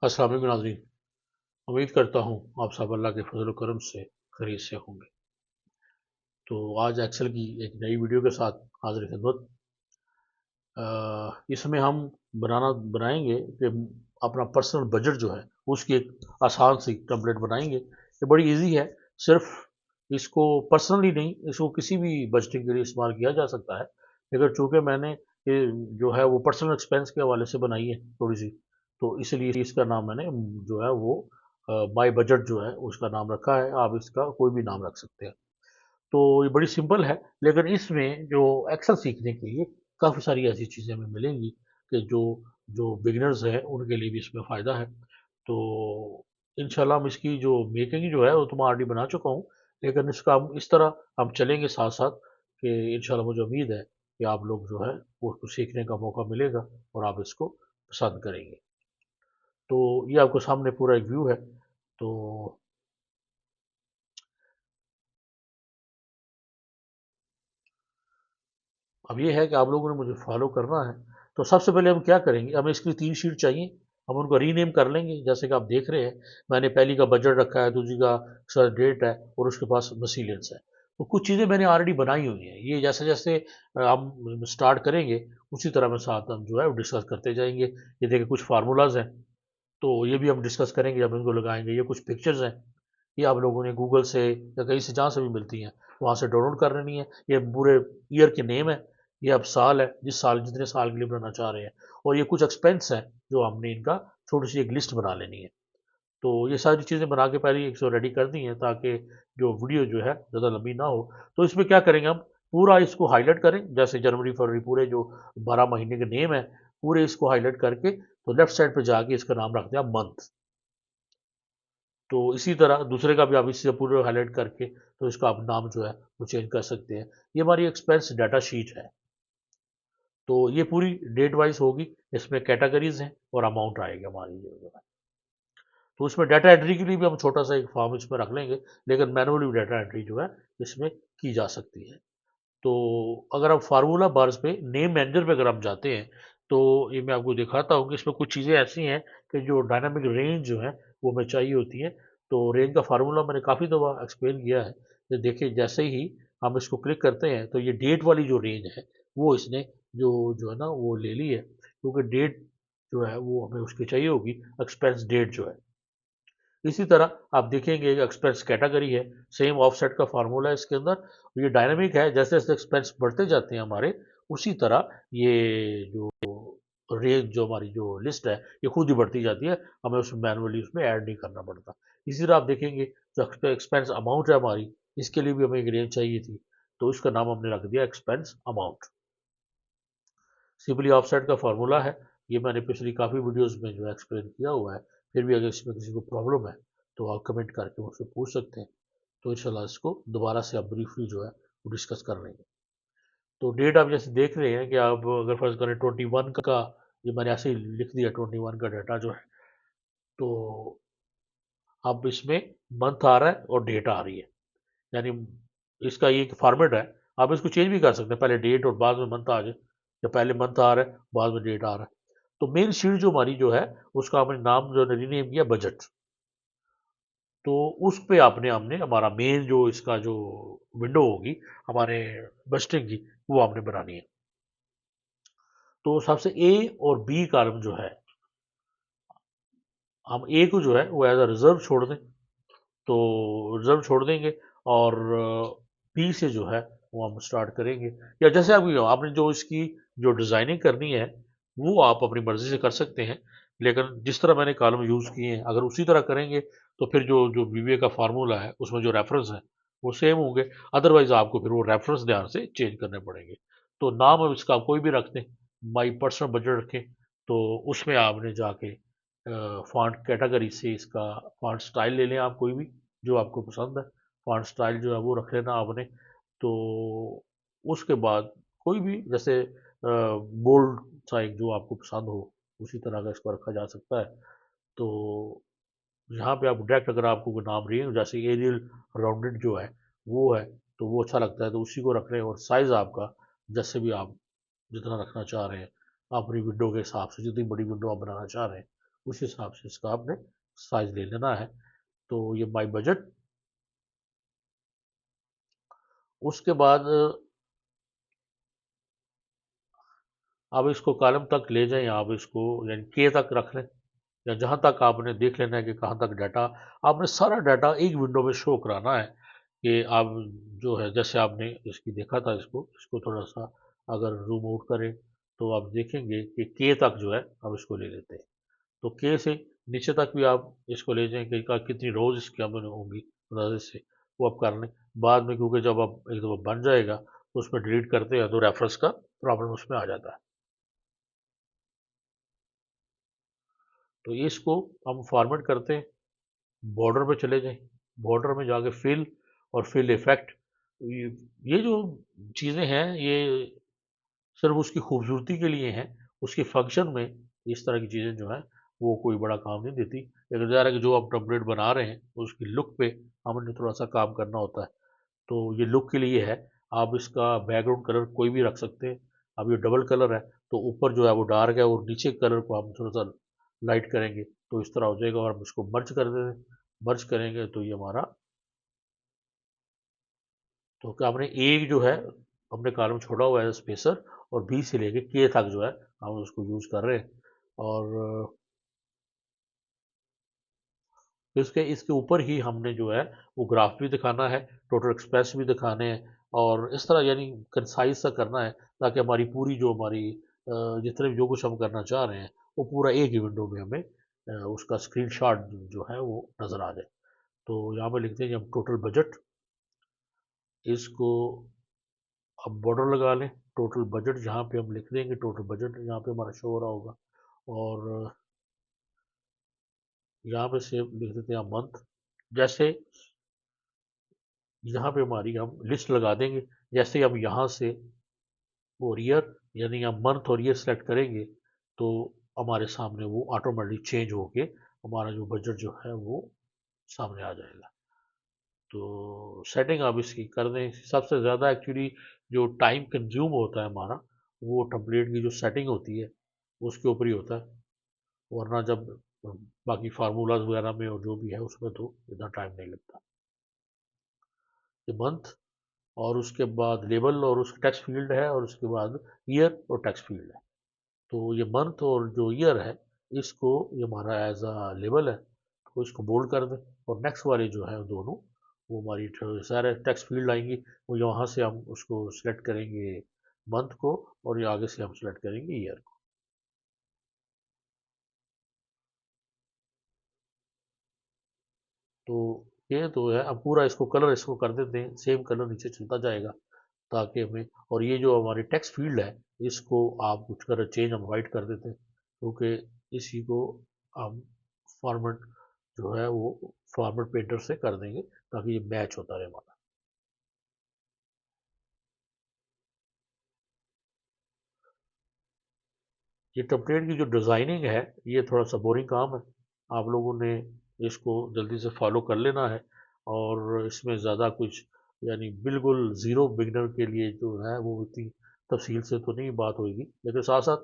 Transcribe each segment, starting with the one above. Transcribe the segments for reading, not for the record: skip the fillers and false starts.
अस्सलाम वालेकुम नाज़रीन। उम्मीद करता हूँ आप सब अल्लाह के फज़ल व करम से खैरियत से होंगे। तो आज एक्सेल की एक नई वीडियो के साथ हाज़िर खिदमत। इसमें हम बनाएंगे कि अपना पर्सनल बजट जो है उसकी एक आसान सी टेम्पलेट बनाएंगे। ये बड़ी इजी है। सिर्फ इसको पर्सनली नहीं, इसको किसी भी बजटिंग के लिए इस्तेमाल किया जा सकता है। लेकिन चूंकि मैंने ये जो है वो पर्सनल एक्सपेंस के हवाले से बनाई है थोड़ी सी, तो इसलिए इसका नाम मैंने जो है वो माई बजट जो है उसका नाम रखा है। आप इसका कोई भी नाम रख सकते हैं। तो ये बड़ी सिंपल है, लेकिन इसमें जो एक्सेल सीखने के लिए काफ़ी सारी ऐसी चीज़ें हमें मिलेंगी कि जो जो बिगिनर्स हैं उनके लिए भी इसमें फ़ायदा है। तो इंशाल्लाह हम इसकी जो मेकिंग जो है वो तो मैं ऑलरेडी बना चुका हूँ, लेकिन इसका हम इस तरह हम चलेंगे साथ साथ कि इंशाल्लाह मुझे उम्मीद है कि आप लोग जो है वो उसको सीखने का मौका मिलेगा और आप इसको पसंद करेंगे। तो ये आपको सामने पूरा एक व्यू है। तो अब ये है कि आप लोगों ने मुझे फॉलो करना है। तो सबसे पहले हम क्या करेंगे, हमें इसकी 3 शीट चाहिए। हम उनको रीनेम कर लेंगे। जैसे कि आप देख रहे हैं, मैंने पहली का बजट रखा है, दूसरी का सर डेट है और उसके पास मिसलेनियस है। तो कुछ चीज़ें मैंने ऑलरेडी बनाई हुई हैं। ये जैसे-जैसे हम स्टार्ट करेंगे, उसी तरह में साथ हम जो है वो डिस्कस करते जाएँगे। ये देखिए कुछ फ़ॉर्मूलाज़ हैं, तो ये भी हम डिस्कस करेंगे जब इनको लगाएँगे। ये कुछ पिक्चर्स हैं, ये आप लोगों ने गूगल से या कहीं से जहाँ से भी मिलती हैं, वहाँ से डाउनलोड कर लेनी है। ये पूरे ईयर के नेम है, ये अब साल है, जिस साल जितने साल के लिए बनाना चाह रहे हैं, और ये कुछ एक्सपेंस हैं जो हमने इनका छोटी सी एक लिस्ट बना लेनी है। तो ये सारी चीज़ें बना के पहले एक सौ रेडी कर दी हैं ताकि जो वीडियो जो है ज़्यादा लंबी ना हो। तो इसमें क्या करेंगे, हम पूरा इसको हाईलाइट करें। जैसे जनवरी फरवरी पूरे जो 12 महीने के नेम है, पूरे इसको हाईलाइट करके तो लेफ्ट साइड पे जाके इसका नाम रख दिया मंथ। तो इसी तरह दूसरे का भी आप इससे पूरे हाईलाइट करके तो इसका आप नाम जो है वो चेंज कर सकते हैं। ये हमारी एक्सपेंस डाटा शीट है। तो ये पूरी डेट वाइज होगी। इसमें कैटेगरीज हैं और अमाउंट आएगा हमारी जो है। तो उसमें डाटा एंट्री के लिए भी हम छोटा सा एक फॉर्म इसमें रख लेंगे, लेकिन मैनुअली भी डाटा एंट्री जो है इसमें की जा सकती है। तो अगर आप फार्मूला बार्स पे नेम मैनेजर पे अगर आप जाते हैं, तो ये मैं आपको दिखाता हूँ कि इसमें कुछ चीज़ें ऐसी हैं कि जो डायनामिक रेंज जो है वो हमें चाहिए होती है। तो रेंज का फार्मूला मैंने काफ़ी दफ़ा एक्सप्लेन किया है। तो देखिए जैसे ही हम इसको क्लिक करते हैं तो ये डेट वाली जो रेंज है वो इसने जो जो है ना वो ले ली है, क्योंकि डेट जो है वो हमें उसकी चाहिए होगी, एक्सपेंस डेट जो है। इसी तरह आप देखेंगे एक्सपेंस कैटेगरी है, सेम ऑफसेट का फार्मूला है इसके अंदर। ये डायनामिक है, जैसे जैसे एक्सपेंस बढ़ते जाते हैं हमारे, उसी तरह ये जो रेंज जो हमारी जो लिस्ट है ये खुद ही बढ़ती जाती है। हमें उसमें मैनुअली उसमें ऐड नहीं करना पड़ता। इसी तरह आप देखेंगे जो एक्सपेंस अमाउंट है हमारी, इसके लिए भी हमें एक रेंज चाहिए थी, तो इसका नाम हमने रख दिया एक्सपेंस अमाउंट। सिंपली ऑफसेट का फार्मूला है। ये मैंने पिछली काफ़ी वीडियोस में जो है एक्सप्लेन किया हुआ है। फिर भी अगर इसमें किसी को प्रॉब्लम है तो आप कमेंट करके मुझसे पूछ सकते हैं। तो इंशाल्लाह इसको दोबारा से आप ब्रीफली जो है वो डिस्कस कर लेंगे। तो डेट आप जैसे देख रहे हैं कि आप अगर फर्ज करें 21 का, ये मैंने ऐसे ही लिख दिया 21 का डाटा जो है। तो अब इसमें मंथ आ रहा है और डेट आ रही है, यानी इसका ये एक फॉर्मेट है। आप इसको चेंज भी कर सकते हैं, पहले डेट और बाद में मंथ आ जाए, या पहले मंथ आ रहा है बाद में डेट आ रहा है। तो मेन शीट जो हमारी जो है उसका हमने नाम जो है रीनेम किया बजट। तो उस पे आपने हमने हमारा मेन जो इसका जो विंडो होगी हमारे बजटिंग की, वो आपने बनानी है। तो सबसे ए और बी कॉलम जो है, हम ए को जो है वो एज अ रिजर्व छोड़ दें, तो रिजर्व छोड़ देंगे। और बी से जो है वो हम स्टार्ट करेंगे। या जैसे आपने जो इसकी जो डिज़ाइनिंग करनी है वो आप अपनी मर्ज़ी से कर सकते हैं, लेकिन जिस तरह मैंने कॉलम यूज़ किए हैं अगर उसी तरह करेंगे तो फिर जो जो बीबीए का फार्मूला है उसमें जो रेफरेंस है वो सेम होंगे। अदरवाइज़ आपको फिर वो रेफरेंस ध्यान से चेंज करने पड़ेंगे। तो नाम अब इसका आप कोई भी रख दें, माई पर्सनल बजट रखें। तो उसमें आपने जाके फ़ॉन्ट कैटेगरी से इसका फ़ॉन्ट स्टाइल ले लें आप कोई भी जो आपको पसंद है। फ़ॉन्ट स्टाइल जो है वो रख लेना आपने। तो उसके बाद कोई भी जैसे बोल्ड सा एक जो आपको पसंद हो उसी तरह का इसको रखा जा सकता है। तो यहाँ पे आप डायरेक्ट अगर आपको कोई नाम रही है जैसे एरियल राउंडेड जो है वो है, तो वो अच्छा लगता है तो उसी को रख लें। और साइज़ आपका जैसे भी आप जितना रखना चाह रहे हैं अपनी विंडो के हिसाब से, जितनी बड़ी विंडो आप बनाना चाह रहे हैं उस हिसाब से इसका आपने साइज ले लेना है। तो ये माई बजट। उसके बाद आप इसको कॉलम तक ले जाएं, आप इसको यानी के तक रख लें, या जहाँ तक आपने देख लेना है कि कहाँ तक डाटा, आपने सारा डाटा एक विंडो में शो कराना है। कि आप जो है, जैसे आपने इसकी देखा था, इसको इसको थोड़ा सा अगर जूम आउट करें तो आप देखेंगे कि के तक जो है आप इसको ले लेते हैं। तो के से नीचे तक भी आप इसको ले जाएं कि कितनी रोज इसकी हमें होंगी अंदाजे से, वो आप कर लें। बाद में क्योंकि जब आप एक दफ़ा बन जाएगा तो उसमें डिलीट करते हैं तो रेफरेंस का प्रॉब्लम उसमें आ जाता है। तो इसको हम फॉर्मेट करते हैं, बॉर्डर पे चले जाएं, बॉर्डर में जाके फिल और फिल इफेक्ट। ये जो चीज़ें हैं ये सिर्फ उसकी खूबसूरती के लिए हैं, उसके फंक्शन में इस तरह की चीज़ें जो हैं वो कोई बड़ा काम नहीं देती। लेकिन ज़ाहिर है कि जो आप टेम्पलेट बना रहे हैं उसकी लुक पे हमने थोड़ा सा काम करना होता है। तो ये लुक के लिए है। आप इसका बैकग्राउंड कलर कोई भी रख सकते हैं। अब ये डबल कलर है तो ऊपर जो है वो डार्क है और नीचे कलर को हम थोड़ा सा लाइट करेंगे तो इस तरह हो जाएगा। और हम इसको मर्ज कर दें, मर्ज करेंगे तो ये हमारा, तो क्या हमने एक जो है हमने कॉलम छोड़ा हुआ है स्पेसर, और बी से लेके के तक जो है हम उसको यूज़ कर रहे हैं। और इसके इसके ऊपर ही हमने जो है वो ग्राफ भी दिखाना है, टोटल एक्सपेंस भी दिखाने हैं, और इस तरह यानी कंसाइज सा करना है ताकि हमारी पूरी जो हमारी जितने भी जो कुछ हम करना चाह रहे हैं वो पूरा एक ही विंडो में हमें उसका स्क्रीनशॉट जो है वो नज़र आ जाए। तो यहाँ पे लिखते हैं कि हम टोटल बजट, इसको अब बॉर्डर लगा लें, टोटल बजट जहाँ पे हम लिख देंगे, टोटल बजट यहाँ पे हमारा शो हो रहा होगा। और यहाँ पे से लिख देते हैं मंथ। जैसे यहाँ पे हमारी हम लिस्ट लगा देंगे, जैसे ही हम यहाँ से और ईयर यानी हम मंथ और ईयर सेलेक्ट करेंगे तो हमारे सामने वो ऑटोमेटिक चेंज होके हमारा जो बजट जो है वो सामने आ जाएगा। तो सेटिंग आप इसकी कर दें। सबसे ज़्यादा एक्चुअली जो टाइम कंज्यूम होता है हमारा, वो टेम्पलेट की जो सेटिंग होती है उसके ऊपर ही होता है। वरना जब बाकी फार्मूलाज वगैरह में और जो भी है उसमें तो इतना टाइम नहीं लगता। ये मंथ, और उसके बाद लेबल और उसका टेक्स्ट फील्ड है, और उसके बाद ईयर और टेक्स्ट फील्ड है। तो ये मंथ और जो ईयर है इसको, ये हमारा एज अ लेबल है तो इसको बोल्ड कर दें। और नेक्स्ट वाले जो है दोनों वो हमारी सारे टेक्स्ट फील्ड आएंगी, वो यहाँ से हम उसको सिलेक्ट करेंगे मंथ को, और ये आगे से हम सिलेक्ट करेंगे ईयर को। तो ये तो है। अब पूरा इसको कलर इसको कर देते हैं सेम कलर नीचे चलता जाएगा ताकि हमें, और ये जो हमारी टेक्स्ट फील्ड है इसको आप कुछ कर चेंज हम वाइट कर देते हैं क्योंकि इसी को हम फॉर्मेट जो है वो फॉर्मेट पेंटर से कर देंगे ताकि ये मैच होता रहे हमारा। ये टेम्पलेट की जो डिज़ाइनिंग है ये थोड़ा सा बोरिंग काम है, आप लोगों ने इसको जल्दी से फॉलो कर लेना है। और इसमें ज़्यादा कुछ यानी बिल्कुल ज़ीरो बिगनर के लिए जो है वो इतनी तफसील से तो नहीं बात होगी, लेकिन साथ साथ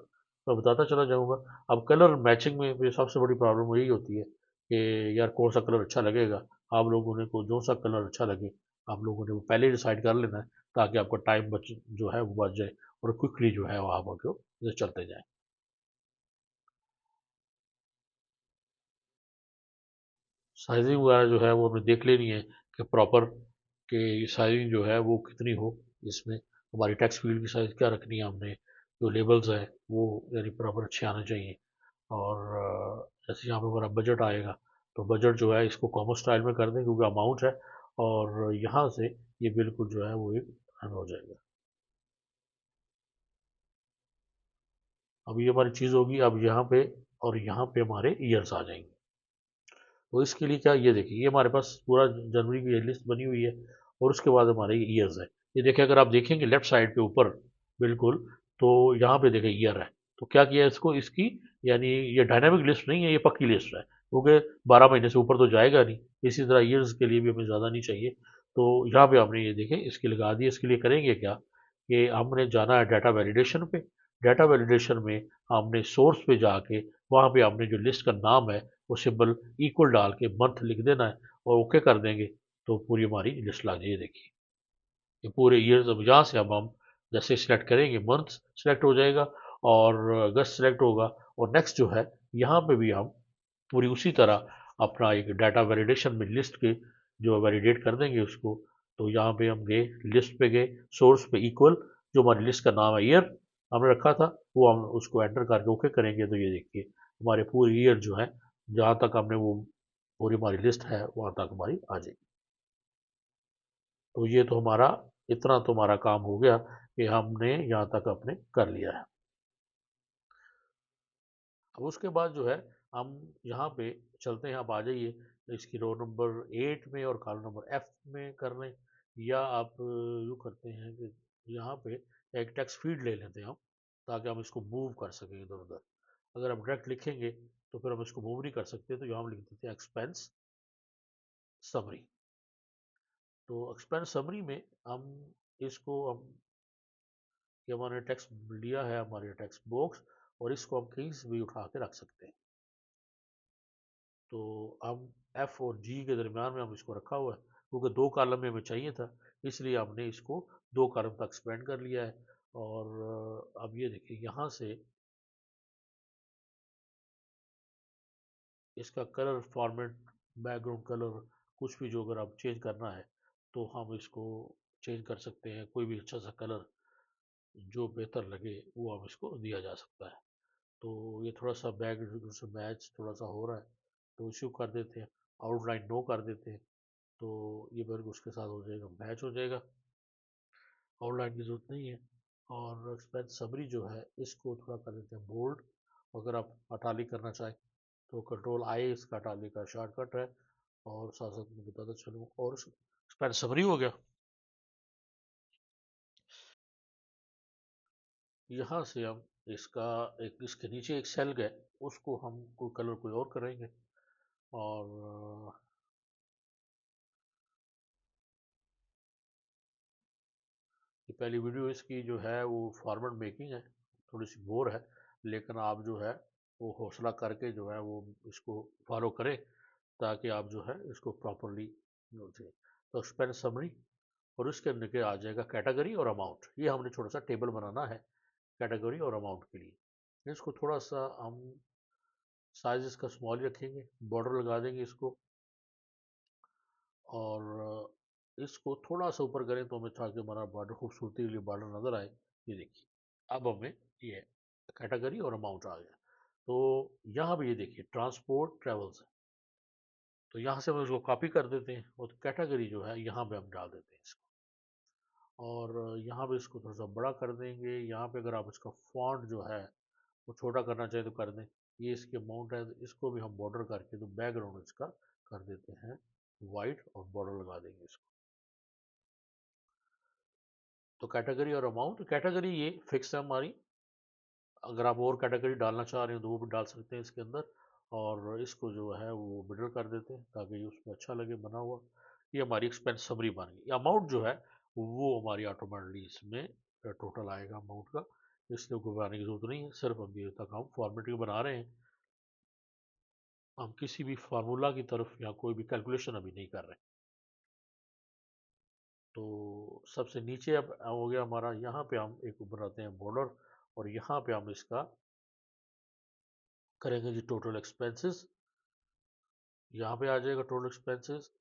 मैं बताता चला जाऊँगा। अब कलर मैचिंग में भी सबसे बड़ी प्रॉब्लम यही होती है कि यार कौन सा कलर अच्छा लगेगा। आप लोगों ने को जो सा कलर अच्छा लगे आप लोगों ने वो पहले डिसाइड कर लेना है ताकि आपका टाइम बच जो है वो बच जाए, और क्विकली जो है वो आप आगे चलते जाएँ। साइजिंग वगैरह जो है वो हमें देख लेनी है कि प्रॉपर कि साइजिंग जो है वो कितनी हो। इसमें हमारी टेक्स्ट फील्ड की साइज़ क्या रखनी है हमने, जो लेबल्स हैं वो यानी प्रॉपर अच्छे आने चाहिए। और जैसे यहाँ पे हमारा बजट आएगा तो बजट जो है इसको कॉमन स्टाइल में कर दें क्योंकि अमाउंट है, और यहाँ से ये बिल्कुल जो है वो एक रन हो जाएगा। अब ये हमारी चीज़ होगी। अब यहाँ पे और यहाँ पे हमारे ईयर्स आ जाएंगे। तो इसके लिए क्या, ये देखिए ये हमारे पास पूरा जनवरी की लिस्ट बनी हुई है, और उसके बाद हमारे ये ईयर्स है। ये देखिए अगर आप देखेंगे लेफ्ट साइड पे ऊपर बिल्कुल, तो यहाँ पे देखिए ईयर है। तो क्या किया इसको, इसकी यानी ये डायनामिक लिस्ट नहीं है, ये पक्की लिस्ट है क्योंकि 12 महीने से ऊपर तो जाएगा नहीं। इसी तरह ईयर्स के लिए भी हमें ज़्यादा नहीं चाहिए। तो यहाँ पे हमने ये देखें इसके लगा दिए। इसके लिए करेंगे क्या कि हमने जाना है डाटा वैलिडेशन पे। डाटा वैलिडेशन में हमने सोर्स पे जाके वहाँ पे आपने जो लिस्ट का नाम है वो सिंबल इक्वल डाल के मंथ लिख देना है और ओके कर देंगे तो पूरी हमारी लिस्ट ला जाइए। देखिए ये पूरे ईयर्स, अब यहाँ से अब हम जैसे सिलेक्ट करेंगे मंथ सिलेक्ट हो जाएगा और अगस्त सिलेक्ट होगा। और नेक्स्ट जो है यहाँ पे भी हम पूरी उसी तरह अपना एक डाटा वैलिडेशन में लिस्ट के जो वैलिडेट कर देंगे उसको। तो यहाँ पे हम गए, लिस्ट पे गए, सोर्स पे इक्वल, जो हमारी लिस्ट का नाम है ईयर हमने रखा था वो हम उसको एंटर करके ओके करेंगे तो ये देखिए हमारे पूरे ईयर जो है जहाँ तक हमने वो पूरी हमारी लिस्ट है वहाँ तक हमारी आ जाएगी। तो ये तो हमारा इतना तो हमारा काम हो गया कि हमने यहाँ तक अपने कर लिया है। अब उसके बाद जो है हम यहाँ पे चलते हैं, आप आ जाइए इसकी रो नंबर 8 में और कॉलम नंबर एफ में कर लें, या आप यूँ करते हैं कि यहाँ पे एक टेक्स्ट फीड ले लेते हैं हम ताकि हम इसको मूव कर सकें इधर उधर। अगर हम डायरेक्ट लिखेंगे तो फिर हम इसको मूव नहीं कर सकते, तो यहाँ हम लिख देते हैं एक्सपेंस समरी। तो एक्सपेंस समरी में हम इसको हम कि हमारे टेक्स्ट लिया है हमारे टेक्स्ट बॉक्स और इसको हम कहीं से भी उठा के रख सकते हैं। तो हम एफ और जी के दरमियान में हम इसको रखा हुआ है क्योंकि दो कॉलम में हमें चाहिए था, इसलिए हमने इसको दो कॉलम तक एक्सपेंड कर लिया है। और अब ये देखिए यहाँ से इसका कलर फॉर्मेट, बैकग्राउंड कलर, कुछ भी जो अगर आप चेंज करना है तो हम इसको चेंज कर सकते हैं। कोई भी अच्छा सा कलर जो बेहतर लगे वो हम इसको दिया जा सकता है। तो ये थोड़ा सा बैकग्राउंड से मैच थोड़ा सा हो रहा है तो इशू कर देते हैं, आउटलाइन नो कर देते हैं। तो ये वर्ग उसके साथ हो जाएगा, मैच हो जाएगा, आउटलाइन की जरूरत नहीं है। और एक्सपेंस समरी जो है इसको थोड़ा कर देते हैं बोल्ड। अगर आप अटालिक करना चाहें तो कंट्रोल आई इसका अटालिक का शॉर्टकट है। और साथ साथ में बताता चलूँ, और एक्सपेंस समरी हो गया। यहाँ से हम इसका एक इसके नीचे एक सेल गए, उसको हम कोई कलर कोई और करेंगे। और ये पहली वीडियो इसकी जो है वो फॉर्मेट मेकिंग है, थोड़ी सी बोर है, लेकिन आप जो है वो हौसला करके जो है वो इसको फॉलो करें ताकि आप जो है इसको प्रॉपरली थे। तो एक्सपेंस समरी और उसके अंदर के आ जाएगा कैटेगरी और अमाउंट। ये हमने छोटा सा टेबल बनाना है कैटेगरी और अमाउंट के लिए। इसको थोड़ा सा हम साइज इसका स्मॉल ही रखेंगे, बॉर्डर लगा देंगे इसको। और इसको थोड़ा सा ऊपर करें तो हमें ताकि हमारा बॉर्डर खूबसूरती के लिए बॉर्डर नज़र आए। ये देखिए अब हमें ये कैटेगरी और अमाउंट आ गया। तो यहाँ पे ये देखिए ट्रांसपोर्ट ट्रेवल्स है, तो यहाँ से हम इसको कॉपी कर देते हैं और कैटेगरी जो है यहाँ पे हम डाल देते हैं इसको। और यहाँ पे इसको थोड़ा सा बड़ा कर देंगे। यहाँ पे अगर आप इसका फॉन्ट जो है वो छोटा करना चाहें तो कर दें। ये इसकी अमाउंट है, तो इसको भी हम बॉर्डर करके तो बैकग्राउंड इसका कर देते हैं वाइट और बॉर्डर लगा देंगे इसको। तो कैटेगरी और अमाउंट, कैटेगरी ये फिक्स है हमारी, अगर आप और कैटेगरी डालना चाह रहे हो तो वो भी डाल सकते हैं इसके अंदर। और इसको जो है वो मिडल कर देते हैं ताकि उसमें अच्छा लगे बना हुआ। ये हमारी एक्सपेंस समरी बन गई। अमाउंट जो है वो हमारी ऑटोमेटिकली इसमें टोटल आएगा अमाउंट का, इसलिए कोई बनाने की जरूरत नहीं है। सिर्फ अभी तक हम फॉर्मेटिंग बना रहे हैं, हम किसी भी फार्मूला की तरफ या कोई भी कैलकुलेशन अभी नहीं कर रहे। तो सबसे नीचे अब हो गया हमारा, यहाँ पे हम एक बनाते हैं बॉर्डर और यहाँ पे हम इसका करेंगे जी टोटल एक्सपेंसेस। यहाँ पे आ जाएगा टोटल एक्सपेंसेस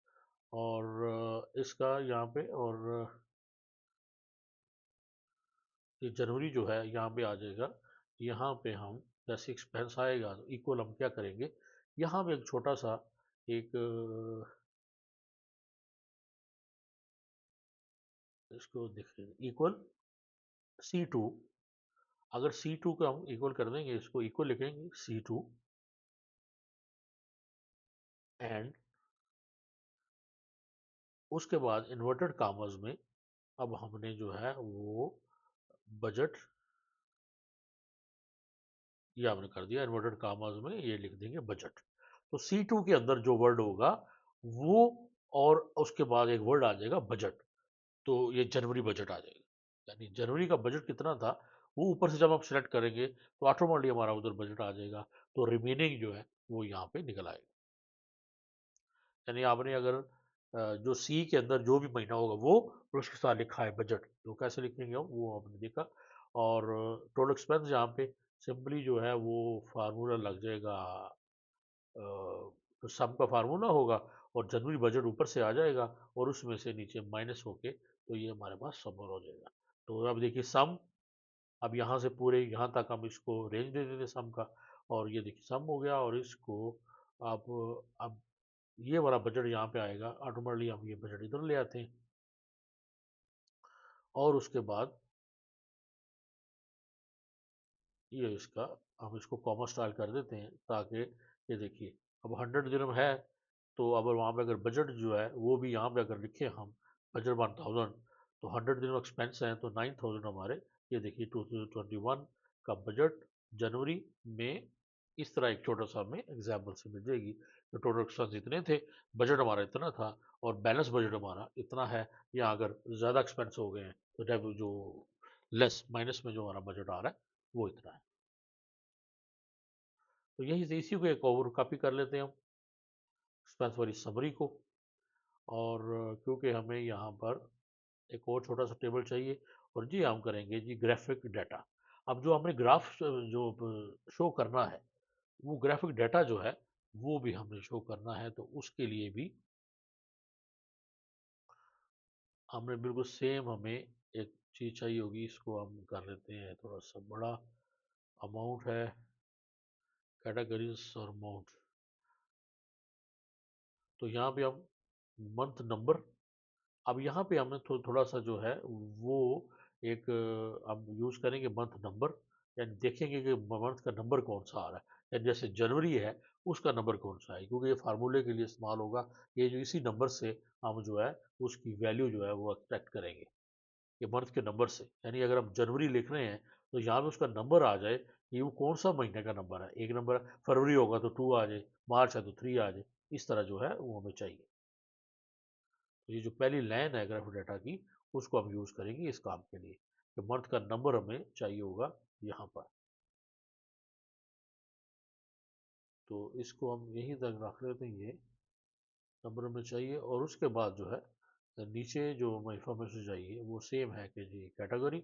और इसका यहाँ पे, और ये जनवरी जो है यहाँ पे आ जाएगा। यहाँ पे हम जैसे एक्सपेंस आएगा तो इक्वल हम क्या करेंगे, यहाँ पे एक छोटा सा एक इसको देखेंगे इक्वल C2। अगर C2 का हम इक्वल कर देंगे, इसको इक्वल लिखेंगे C2 एंड उसके बाद इन्वर्टेड कामर्स में अब हमने जो है वो बजट, ये हमने कर दिया इन्वर्टेड कामर्स में, ये लिख देंगे बजट। तो C2 के अंदर जो वर्ड होगा वो, और उसके बाद एक वर्ड आ जाएगा बजट, तो ये जनवरी बजट आ जाएगा। यानी जनवरी का बजट कितना था वो ऊपर से जब हम सेलेक्ट करेंगे तो ऑटोमेटिकली हमारा उधर बजट आ जाएगा, तो रिमेनिंग जो है वो यहाँ पे निकल आएगा। यानी आपने अगर जो सी के अंदर जो भी महीना होगा वो, और उसके साथ लिखा है बजट, तो कैसे लिखेंगे हम वो आपने देखा। और टोटल एक्सपेंस यहाँ पे सिंपली जो है वो फार्मूला लग जाएगा, सम का फार्मूला होगा और जनवरी बजट ऊपर से आ जाएगा और उसमें से नीचे माइनस होके तो ये हमारे पास समर हो जाएगा। तो अब देखिए सम, अब यहाँ से पूरे यहाँ तक हम इसको रेंज दे देते सम का, और ये देखिए सम हो गया, और इसको आप अब ये वाला बजट यहाँ पे आएगा ऑटोमेटिकली, हम ये बजट इधर ले आते हैं और उसके बाद ये इसका हम इसको कॉमा स्टाइल कर देते हैं ताकि ये देखिए अब 100 दिरहम है, तो अब वहाँ पे अगर बजट जो है वो भी यहाँ पे अगर लिखे हम बजट 1000, तो 100 दिरहम एक्सपेंस है तो 9000 हमारे, ये देखिए 2021 का बजट जनवरी में इस तरह एक छोटा सा हमें एग्जाम्पल से मिल जाएगी। तो टोटल एक्सपेंस इतने थे, बजट हमारा इतना था और बैलेंस बजट हमारा इतना है, या अगर ज़्यादा एक्सपेंस हो गए हैं तो जब जो लेस माइनस में जो हमारा बजट आ रहा है वो इतना है। तो यही से इसी को एक और कॉपी कर लेते हैं हम एक्सपेंस वाली समरी को, और क्योंकि हमें यहाँ पर एक और छोटा सा टेबल चाहिए, और जी हम करेंगे जी ग्राफिक डाटा। अब जो हमने ग्राफ जो शो करना है वो ग्राफिक डाटा जो है वो भी हमें शो करना है, तो उसके लिए भी हमें बिल्कुल सेम हमें एक चीज़ चाहिए होगी, इसको हम कर लेते हैं थोड़ा सा बड़ा, अमाउंट है कैटेगरीज और अमाउंट, तो यहाँ पे हम मंथ नंबर, अब यहाँ पे हमें थोड़ा सा जो है वो एक हम यूज़ करेंगे मंथ नंबर, यानी देखेंगे कि मंथ का नंबर कौन सा आ रहा है, यानी जैसे जनवरी है उसका नंबर कौन सा है, क्योंकि ये फार्मूले के लिए इस्तेमाल होगा, ये जो इसी नंबर से हम जो है उसकी वैल्यू जो है वो एक्सट्रैक्ट करेंगे, ये मंथ के नंबर से, यानी अगर हम जनवरी लिख रहे हैं तो यहाँ पे उसका नंबर आ जाए कि वो कौन सा महीने का नंबर है, एक नंबर फरवरी होगा तो 2 आ जाए, मार्च है तो 3 आ जाए, इस तरह जो है वो हमें चाहिए। तो ये जो पहली लाइन है ग्राफ डाटा की उसको हम यूज़ करेंगे इस काम के लिए, कि मर्द का नंबर हमें चाहिए होगा यहाँ पर, तो इसको हम यहीं तक रख लेते हैं, ये नंबर हमें चाहिए, और उसके बाद जो है नीचे जो हमें इंफॉर्मेशन चाहिए वो सेम है कि जी कैटेगरी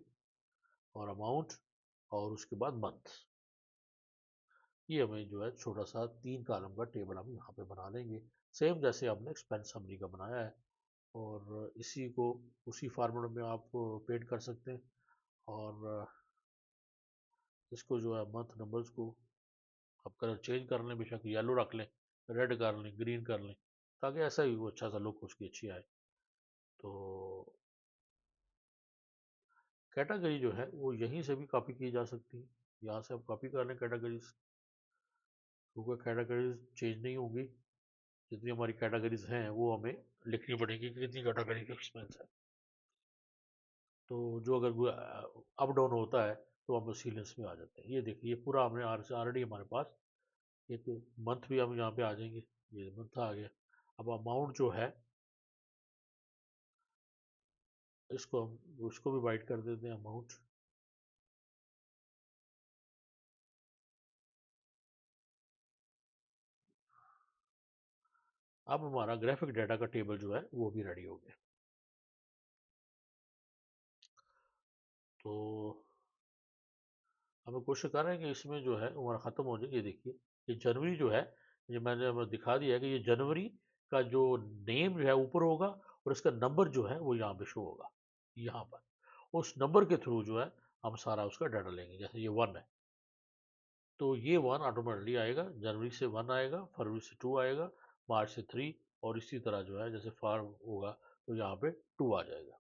और अमाउंट और उसके बाद मंथ, ये हमें जो है छोटा सा 3 कॉलम का टेबल हम यहाँ पे बना लेंगे, सेम जैसे हमने एक्सपेंस समरी का बनाया है, और इसी को उसी फार्मूले में आप पेड कर सकते हैं, और इसको जो है मंथ नंबर्स को आप कलर चेंज कर लें, बेशक येलो रख लें, रेड कर लें, ग्रीन कर लें, ताकि ऐसा ही वो अच्छा सा लुक उसकी अच्छी आए। तो कैटेगरी जो है वो यहीं से भी कॉपी की जा सकती है, यहाँ से आप कॉपी कर लें कैटेगरीज, क्योंकि कैटेगरीज चेंज नहीं होंगी, जितनी हमारी कैटेगरीज हैं वो हमें लिखनी पड़ेगी कि कितनी कैटेगरी का एक्सपेंस है, तो जो अगर अप डाउन होता है तो हम सीलेंस में आ जाते हैं। ये देखिए ये पूरा हमने ऑलरेडी हमारे पास एक मंथ भी हम यहाँ पे आ जाएंगे, ये मंथ आ गया। अब अमाउंट जो है इसको हम उसको भी वाइट कर देते हैं अमाउंट, अब हमारा ग्राफिक डाटा का टेबल जो है वो भी रेडी हो गया। तो हम कोशिश कर रहे हैं कि इसमें जो है हमारा ख़त्म हो जाए। ये देखिए ये जनवरी जो है, ये मैंने हमें दिखा दिया है कि ये जनवरी का जो नेम जो है ऊपर होगा और इसका नंबर जो है वो यहाँ पे शो होगा, यहाँ पर उस नंबर के थ्रू जो है हम सारा उसका डाटा लेंगे, जैसे ये 1 है तो ये 1 ऑटोमेटिकली आएगा, जनवरी से 1 आएगा, फरवरी से 2 आएगा, मार्च से 3, और इसी तरह जो है जैसे फार्म होगा तो यहाँ पे 2 आ जाएगा।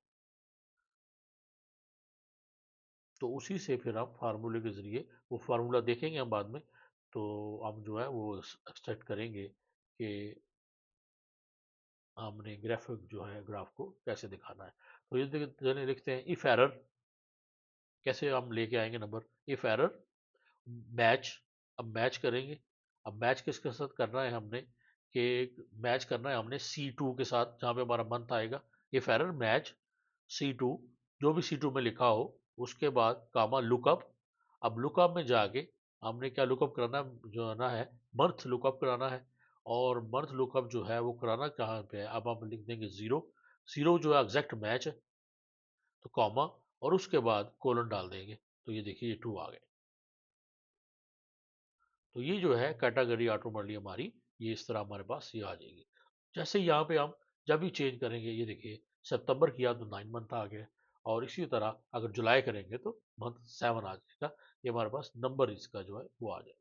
तो उसी से फिर हम फार्मूले के ज़रिए, वो फार्मूला देखेंगे हम बाद में, तो हम जो है वो एक्सट्रैक्ट करेंगे कि हमने ग्राफिक जो है ग्राफ को कैसे दिखाना है। तो ये चलिए लिखते हैं इफ एरर, कैसे हम लेके आएंगे नंबर, इफ एरर मैच, अब मैच करेंगे, अब मैच किसके साथ करना है हमने, कि मैच करना है हमने C2 के साथ जहाँ पे हमारा मंथ आएगा, इफ एरर मैच C2, जो भी C2 में लिखा हो उसके बाद कामा लुकअप। अब लुकअप में जाके हमने क्या लुकअप कराना, जो है ना है, मंथ लुकअप कराना है। और मंथ लुकअप जो है वो कराना कहाँ पे है, अब हम लिख देंगे जीरो। जीरो जो है एग्जैक्ट मैच है, तो कॉमा और उसके बाद कोलन डाल देंगे। तो ये देखिए ये ट्रू आ गए। तो ये जो है कैटेगरी ऑटोमेटिकली हमारी ये इस तरह हमारे पास ये आ जाएगी। जैसे यहाँ पे हम जब भी चेंज करेंगे, ये देखिए सितंबर किया तो 9 मंथ आ गया, और इसी तरह अगर जुलाई करेंगे तो मंथ 7 आ जाएगा। ये हमारे पास नंबर इसका जो है वो आ जाएगा।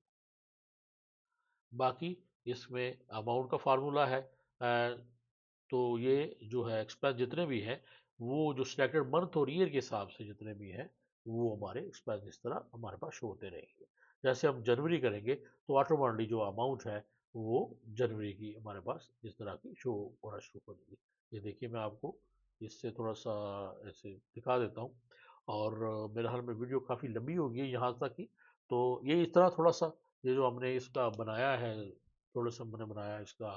बाकी इसमें अमाउंट का फार्मूला है। तो ये जो है एक्सपेंस जितने भी हैं वो जो सिलेक्टेड मंथ और ईयर के हिसाब से जितने भी हैं वो हमारे एक्सपेंस इस तरह हमारे पास शो होते रहेंगे। जैसे हम जनवरी करेंगे तो ऑटोमेटिकली जो अमाउंट है वो जनवरी की हमारे पास इस तरह की शो होना शुरू हो जाएगी। ये देखिए मैं आपको इससे थोड़ा सा ऐसे दिखा देता हूँ। और मेरे हाल में वीडियो काफ़ी लंबी हो गई है यहाँ तक की। तो ये इस तरह थोड़ा सा ये जो हमने इसका बनाया है, थोड़ा सा मैंने बनाया इसका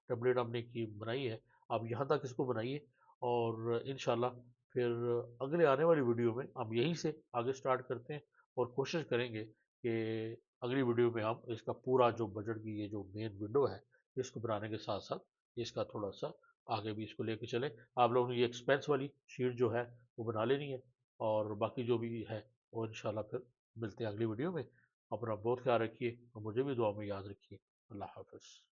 टेम्पलेट हमने की बनाई है। आप यहाँ तक इसको बनाइए, और इंशाल्लाह फिर अगले आने वाली वीडियो में हम यहीं से आगे स्टार्ट करते हैं, और कोशिश करेंगे कि अगली वीडियो में हम इसका पूरा जो बजट की ये जो मेन विंडो है इसको बनाने के साथ साथ इसका थोड़ा सा आगे भी इसको लेके चलें। आप लोगों ने ये एक्सपेंस वाली शीट जो है वो बना लेनी है, और बाकी जो भी है वो इंशाल्लाह फिर मिलते हैं अगली वीडियो में। अपना बहुत ख्याल रखिए और मुझे भी दुआ में याद रखिए। अल्लाह हाफ़िज़।